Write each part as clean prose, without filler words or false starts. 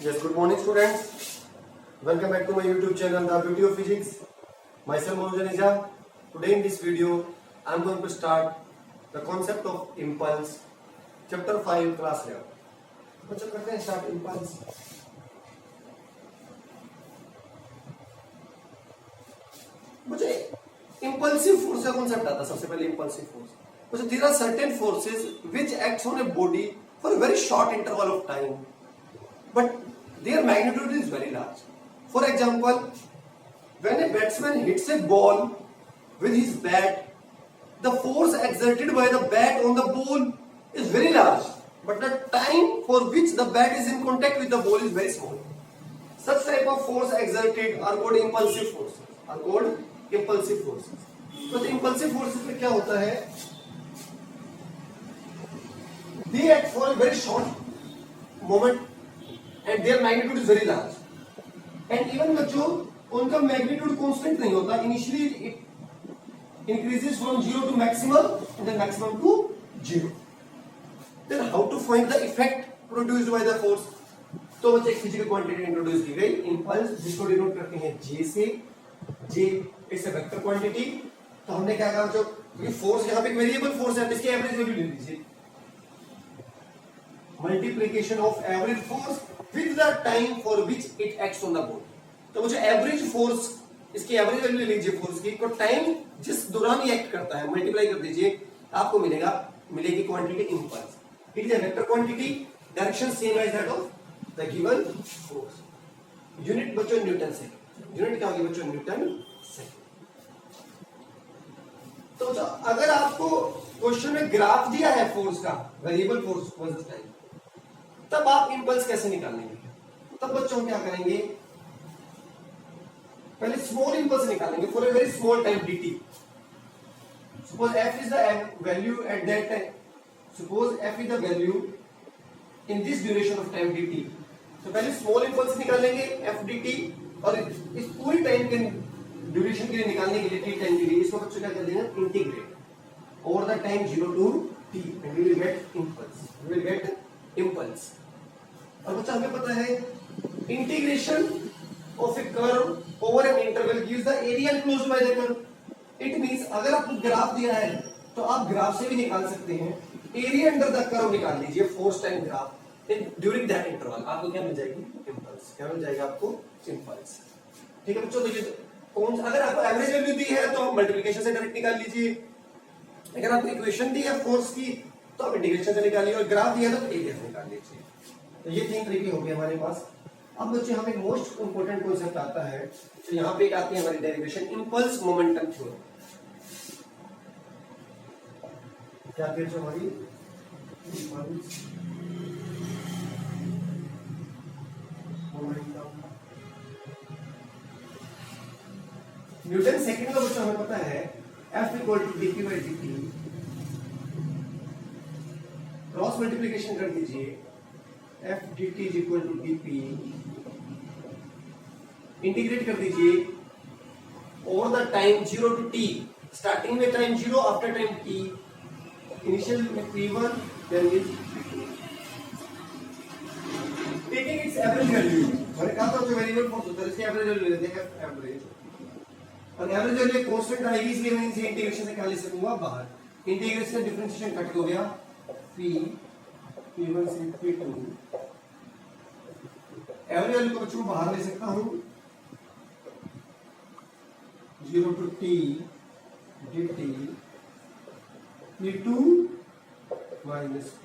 Yes, good morning students. Welcome back to my YouTube channel, The Beauty of Physics. Myself Manoj Janeja. Today in this video, I am going to start the concept of impulse, chapter 5, class 11. बच्चों करते हैं start impulse. मुझे impulsive force का concept आता है सबसे पहले impulsive force. मुझे there are certain forces which acts on a body for a very short interval of time, but their magnitude is very large. For example, when a batsman hits a ball with his bat, the force exerted by the bat on the ball is very large, but the time for which the bat is in contact with the ball is very small. Such type of force exerted are called impulsive forces. Are called impulsive forces. तो impulsive forces में क्या होता है? They act for a very short moment and their magnitude is very large. And even बच्चों उनका magnitude constant नहीं होता. Initially it increases from 0 to maximum and then maximum to 0. Then how to find the effect produced by the force? तो बच्चे एक physical quantity introduce की गई impulse, जिसको डिनोट करते हैं J से. J it's a vector quantity. तो हमने क्या कहा बच्चों, ये फोर्स यहाँ पे एक वेरिएबल फोर्स है, इसकी एवरेज वैल्यू ले लीजिए. Multiplication of average force with the time for which it acts on the body. तो मुझे एवरेज फोर्स, इसकी एवरेज वैल्यू ले लीजिए फोर्स की, तो टाइम जिस दौरान ये एक्ट करता है मल्टीप्लाई कर दीजिए, आपको मिलेगी quantity impulse. It is a vector quantity, direction same as that of the given force. Unit बच्चों न्यूटन सेकंड. यूनिट क्या होगी बच्चों? Newton second. तो अगर आपको क्वेश्चन में ग्राफ दिया है फोर्स का, वेरिएबल फोर्स वर्सेस टाइम, तब आप इंपल्स कैसे निकालेंगे? तब बच्चों क्या करेंगे, पहले स्मॉल इंपल्स निकालेंगे for a very small time dt. Suppose f is the value at that time. Suppose f is the value in this duration of time dt. तो पहले स्मॉल इंपल्स निकालेंगे f dt, और इस पूरी time के duration के लिए निकालने के लिए t टाइम के लिए इसको बच्चों क्या कर देना, integrate over the time 0 to t and we will get impulse. We will get impulse. और बच्चा हमें पता है integration of A curve over an interval gives the area enclosed by the curve. It means अगर आपको graph दिया है तो आप ग्राफ से भी निकाल सकते हैं एरिया अंडर द कर्व. निकाल लीजिए force time graph during that interval, आपको क्या मिल जाएगी? इंपल्स. क्या मिल जाएगा आपको? इंपल्स. ठीक है बच्चों. तो ये कौन, अगर आपको एवरेज वैल्यू दी है तो मल्टीप्लिकेशन से डायरेक्ट निकाल लीजिए. अगर आपको इक्वेशन दी है फोर्स की तो आप इंटीग्रेशन से निकालिए, और ग्राफ दिया है तो एरिया से निकाल लीजिए. तो ये तीन तरीके हो गए हमारे पास. अब बच्चे हमें मोस्ट इंपोर्टेंट कॉन्सेप्ट आता है, तो यहाँ पे एक आती है हमारी डेरिवेशन, इंपल्स मोमेंटम थ्योरम. क्या कहते हैं हमारी इंपल्स मोमेंटम. न्यूटन सेकंड का बच्चा हमें पता है F equal to dp by dt. Cross multiplication कर दीजिए, F dt is equal to dp. Integrate कर दीजिए over the time 0 to t. Starting में time 0, after time t. Initial में p1 then is p2. Taking its average value. मैंने कहा था जो वेरिएबल फोर्स होता है इसकी एवरेज वैल्यू ले लेते हैं एवरेज, और एवरेज वैल्यू कांस्टेंट आएगी, इसलिए मैं इसे इंटीग्रेशन से निकाल सकूंगा बाहर. इंटीग्रेशन डिफरेंशिएशन कट हो गया, p p1 से p2. एवरेज वैल्यू को बच्चों बाहर ले सकता हूं, 0 to t dt p2 minus p.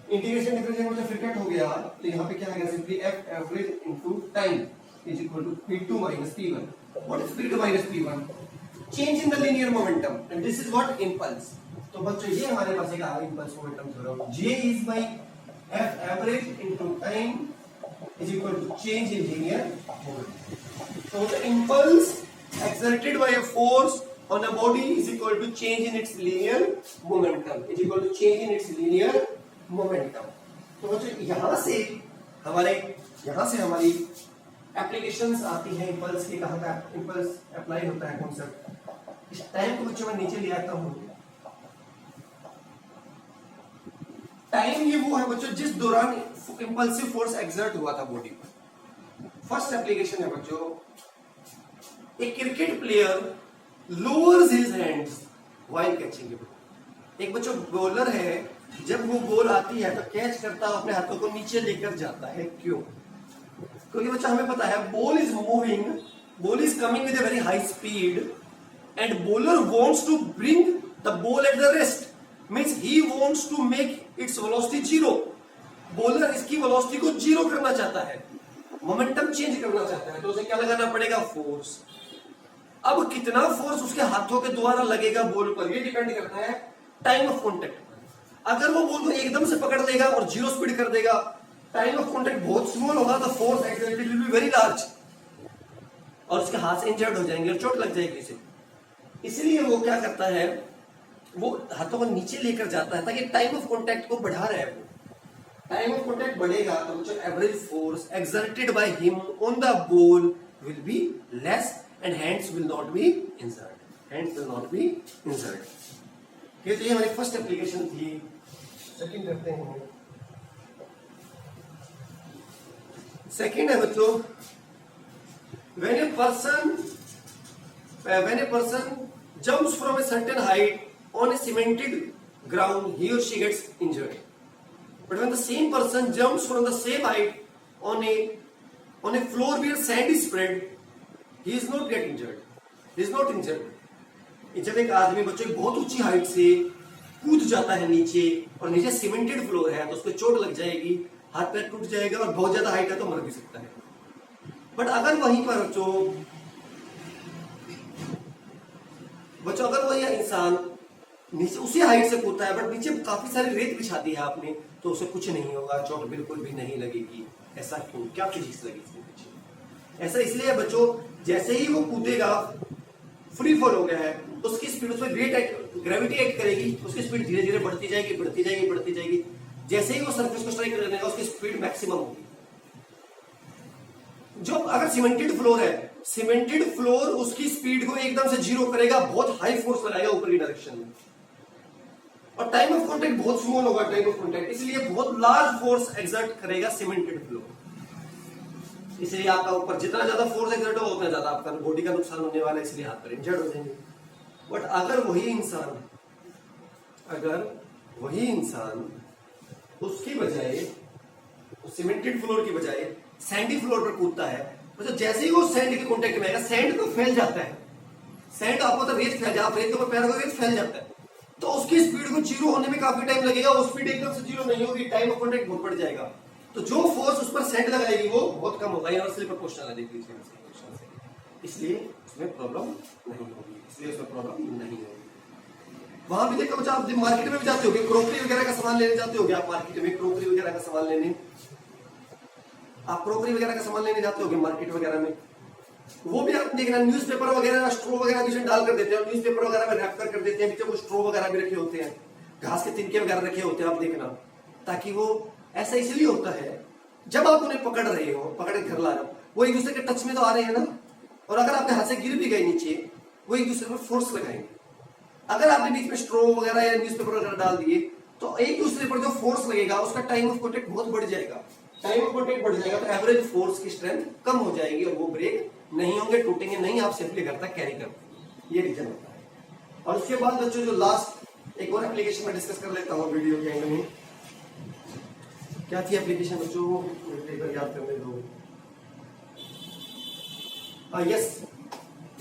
Integration differentiation मुझे फिर कट हो गया, तो यहाँ पे क्या आ गया, simply f average into time is equal to p2 minus p1. What is p2 minus p1? Change in the linear momentum, and this is what impulse. तो बच्चों ये हमारे पास एक आ गया impulse momentum theorem. J is by f average into time is equal to change in linear momentum. So the impulse exerted by a force on a body is equal to change in its linear momentum. Is equal to change in its linear momentum. तो बच्चों यहाँ से हमारी applications आती है impulse की. कहाँ का इंपल्स अप्लाई होता है कॉन्सेप्ट? इस टाइम को बच्चों मैं नीचे ले आता हूँ. टाइम ये वो है बच्चों जिस दौरान इंपल्सिव फोर्स एक्सर्ट हुआ था बॉडी पर। फर्स्ट एप्लीकेशन है बच्चों, a cricket player lowers his hands while catching the ball. एक बच्चों बॉलर है, जब वो बॉल आती है तो कैच करता है अपने हाथों को नीचे लेकर जाता है। क्यों? क्योंकि बच्चा हमें पता है ball is moving, ball is coming with a very high speed and bowler wants to bring the ball at the rest, means he wants to make its velocity zero. Bowler इसकी वेलोसिटी को zero करना चाहता है, momentum change करना चाहता है, तो उसे क्या लगाना पड़ेगा? फोर्स। अब कितना फोर्स उसके हाथों के द्वारा लगेगा बॉल पर, ये डिपेंड करता है टाइम ऑफ कॉन्टेक्ट पर। अगर वो बॉल को एकदम से पकड़ लेगा और जीरो स्पीड कर देगा, टाइम ऑफ कॉन्टेक्ट बहुत स्मॉल होगा, तो force exerted will be very large और उसके हाथ से इंजर्ड हो जाएंगे और चोट लग जाएगी इसे। इसलिए वो क्या करता है, वो हाथों को नीचे लेकर जाता है ताकि टाइम ऑफ कॉन्टेक्ट को बढ़ा रहा है। वो टाइम ऑफ कॉन्टेक्ट बढ़ेगा तो जो average force exerted by him on the ball will be less and hands will not be injured, hands will not be injured. ये हमारी फर्स्ट एप्लीकेशन थी। सेकंड करते हैं। सेकंड है बच्चों, when a person jumps from a certain height on a cemented ground, he or she gets injured. But when the same person jumps from the same height on a floor where sand is spread, he is not get injured. He is not injured. जब एक आदमी बच्चों बहुत ऊंची height से कूद जाता है नीचे और नीचे सीमेंटेड फ्लोर है तो उसको चोट लग जाएगी, हाथ पैर टूट जाएगा और बहुत ज्यादा हाइट है तो मर भी सकता है। बट अगर वहीं पर बच्चों अगर वही इंसान नीचे उसी हाइट से कूदता है बट नीचे काफी सारी रेत बिछा दी है आपने, तो उसे कुछ नहीं होगा, चोट बिल्कुल भी नहीं लगेगी। ऐसा क्यों? क्या फिजिक्स लगी इसमें पीछे? ऐसा इसलिए है बच्चों, जैसे ही वो कूदेगा फ्री फॉल हो गया है, उसकी स्पीड उसमें ग्रेविटी एक्ट करेगी, उसकी स्पीड धीरे धीरे बढ़ती जाएगी बढ़ती जाएगी बढ़ती जाएगी। जैसे ही वो सरफेस को स्ट्राइक करने का उसकी स्पीड मैक्सिमम होगी। जो अगर सीमेंटेड फ्लोर है, सीमेंटेड फ्लोर उसकी स्पीड को एकदम से जीरो करेगा, बहुत हाई फोर्स लगाएगा ऊपर की डायरेक्शन में और टाइम ऑफ कॉन्टेक्ट बहुत स्मॉल होगा टाइम ऑफ कॉन्टेक्ट, इसलिए बहुत लार्ज फोर्स एक्सर्ट करेगा सीमेंटेड फ्लोर। इसलिए आपका ऊपर जितना ज्यादा फोर्स एक्सर्ट होगा उतना ज्यादा आपका बॉडी का नुकसान होने वाला है, इसलिए हाथ पर इंजर्ड हो जाएंगे। बट अगर वही इंसान उसकी बजाय सीमेंटेड फ्लोर की बजाय सैंडी फ्लोर पर कूदता है, मतलब जैसे ही वो सैंड के कांटेक्ट में आएगा सैंड तो फैल जाता है, सैंड आपको तो रेत फैल जाता है, रेत के ऊपर पैर रखोगे रेत फैल जाता है, तो उसकी स्पीड को जीरो होने में काफी टाइम लगेगा। वो स्पीड एकदम से जीरो नहीं होगी, टाइम ऑफ कांटेक्ट बहुत बढ़ जाएगा, तो जो फोर्स उस पर सैंड लगाएगी वो बहुत कम होगा। इनवर्सली प्रोपोर्शनल है, देखिए इसलिए उसमें प्रॉब्लम नहीं होगी, वहां भी देखो बच्चा, आप मार्केट में भी जाते होगे, क्रोकरी वगैरह का सामान लेने जाते होगे, आप मार्केट में क्रोकरी वगैरह का सामान लेने जाते होगे मार्केट वगैरह में, वो भी आप देखना न्यूज़पेपर वगैरह स्ट्रो वगैरह बीच में डाल कर देते हैं, न्यूज़पेपर वगैरह में रैप कर देते हैं, बीच में वो स्ट्रो वगैरह भी रखे होते हैं, घास के तिनके वगैरह रखे होते हैं, आप देखना। ताकि वो ऐसा इसलिए होता है, जब आप उन्हें पकड़ रहे हो, पकड़ के घर ला रहे हो, वो एक दूसरे के टच में तो आ रहे हैं ना, और अगर आपके हाथ से गिर भी गए नीचे, वो एक दूसरे पर फोर्स लगाएंगे। अगर आपने बीच में स्ट्रो वगैरह या न्यूज़पेपर वगैरह डाल दिए तो एक दूसरे पर जो फोर्स लगेगा उसका टाइम ऑफ कॉन्टेक्ट बहुत बढ़ जाएगा, टाइम ऑफ कॉन्टेक्ट बढ़ जाएगा तो एवरेज फोर्स की स्ट्रेंथ कम हो जाएगी और वो ब्रेक नहीं होंगे, टूटेंगे नहीं, आप सेफली घर तक कैरी करते, ये रीजन होता है। और उसके बाद बच्चों जो लास्ट एक और एप्लीकेशन में डिस्कस कर लेता हूँ वीडियो के एंड में, क्या थी एप्लीकेशन बच्चों, याद करने दो। Yes,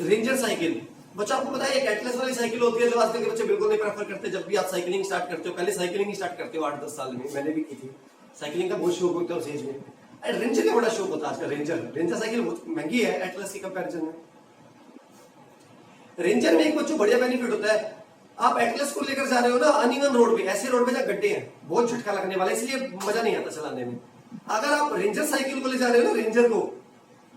ranger cycle. बच्चा आपको पता है एक एटलस वाली साइकिल होती है जो आजकल के बच्चे बिल्कुल नहीं प्रेफर करते। जब भी आप साइकिलिंग स्टार्ट करते हो, पहले साइकिलिंग स्टार्ट करते हो 8-10 साल में, मैंने भी की थी, साइकिलिंग का बहुत शौक होता है उस एज में। रेंजर का बड़ा शौक होता है आजकल, रेंजर साइकिल बहुत महंगी है एटलस की कंपैरिजन में। रेंजर में एक बच्चों बढ़िया बेनिफिट होता है, आप एटलस को लेकर जा रहे हो ना अनइवन रोड पे, ऐसे रोड पे जहाँ गड्ढे हैं, बहुत झटका लगने वाला है, इसलिए मजा नहीं आता चलाने में। अगर आप रेंजर साइकिल को ले जा रहे हो ना,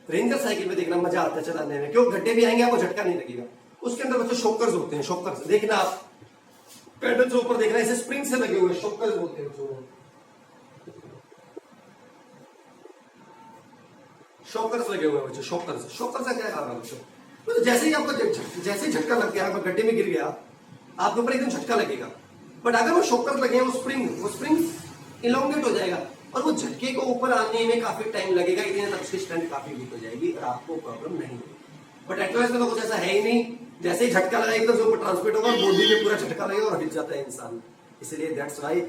रेंजर साइकिल में देखना मजा आता है चलाने में, क्यों गड्ढे भी आएंगे आपको झटका नहीं लगेगा। उसके अंदर बच्चों शॉकर्स होते हैं, शॉकर्स देखना आप पैडल से ऊपर देखना, ऐसे स्प्रिंग से लगे हुए शॉकर्स बोलते हैं बच्चों, शॉकर्स लगे हुए बच्चों, शॉकर्स का क्या काम है बच्चों, तो जैसे ही आपको जैसे झटका लग गया, आप गड्ढे में गिर गया, आपके ऊपर एकदम झटका लगेगा। बट अगर वो शॉकर्स लगे हैं, वो स्प्रिंग इलोंगेट हो जाएगा और वो झटके को ऊपर आने में काफी टाइम लगेगा, इतने तक उसकी स्ट्रेंथ काफी वीक हो जाएगी और आपको प्रॉब्लम नहीं होगी। बट एटलस में तो कुछ ऐसा है ही नहीं, जैसे ही झटका लगा एकदम से ऊपर ट्रांसमिट होगा, बॉडी में पूरा झटका लगेगा और हिल जाता है इंसान। इसलिए दैट्स व्हाई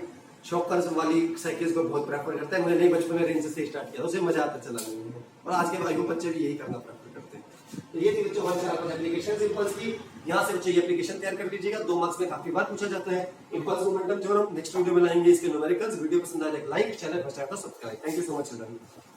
शॉक कर्व वाली साइकिल्स को बहुत प्रेफर करता है। मैंने नहीं बचपन में रेंज से स्टार्ट किया, उसे मजा आता चलाने में, और आज के भाइयों बच्चे भी यही करना प्रेफर करते हैं। तो ये थी बच्चों हमारे एप्लीकेशन इम्पल्स की। यहाँ से बच्चे ये एप्लीकेशन तैयार कर लीजिएगा, 2 मार्क्स में काफी बार पूछा जाता है। इम्पल्स मोमेंटम जो हम नेक्स्ट वीडियो में लाएंगे, इसके न्यूमेरिकल्स। वीडियो पसंद आए लाइक, चैनल फर्स्ट टाइम तो subscribe. Thank you so much.